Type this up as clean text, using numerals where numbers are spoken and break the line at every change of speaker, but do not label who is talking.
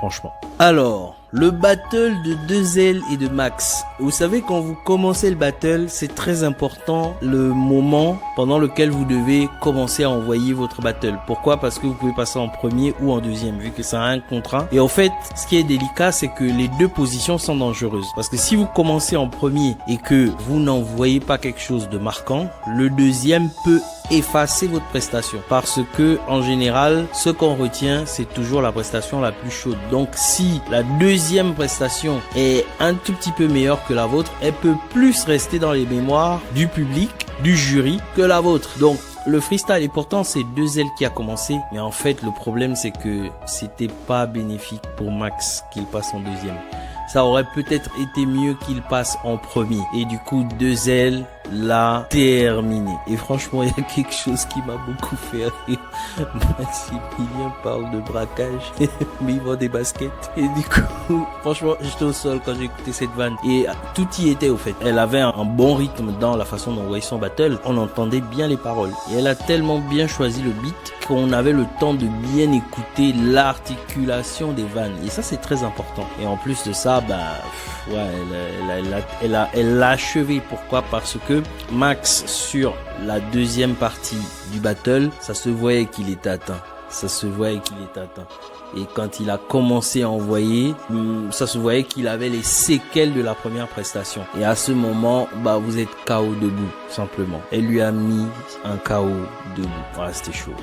franchement. Alors, le battle de 2L et de Max. Vous savez, quand vous commencez le battle, c'est très important le moment pendant lequel vous devez commencer à envoyer votre battle. Pourquoi? Parce que vous pouvez passer en premier ou en deuxième, vu que c'est un contre un. Et en fait, ce qui est délicat, c'est que les deux positions sont dangereuses. Parce que si vous commencez en premier et que vous n'envoyez pas quelque chose de marquant, le deuxième peut effacer votre prestation, parce que en général ce qu'on retient c'est toujours la prestation la plus chaude. Donc si la deuxième prestation est un tout petit peu meilleure que la vôtre, elle peut plus rester dans les mémoires du public, du jury, que la vôtre. Donc le freestyle, et pourtant c'est 2L qui a commencé, mais en fait le problème c'est que c'était pas bénéfique pour Max qu'il passe en deuxième. Ça aurait peut-être été mieux qu'il passe en premier. Et du coup, 2L l'a terminé. Et franchement, il y a quelque chose qui m'a beaucoup fait rire. Maximilien parle de braquage, mais il vend des baskets. Et du coup, franchement, j'étais au sol quand j'ai écouté cette vanne. Et tout y était au fait. Elle avait un bon rythme dans la façon d'envoyer son battle. On entendait bien les paroles. Et elle a tellement bien choisi le beat qu'on avait le temps de bien écouter l'articulation des vannes. Et ça, c'est très important. Et en plus de ça, elle l'a achevé. Pourquoi? Parce que Max, sur la deuxième partie du battle, ça se voyait qu'il était atteint. Et quand il a commencé à envoyer, ça se voyait qu'il avait les séquelles de la première prestation. Et à ce moment, vous êtes KO debout, simplement. Elle lui a mis un KO debout. Voilà, c'était chaud.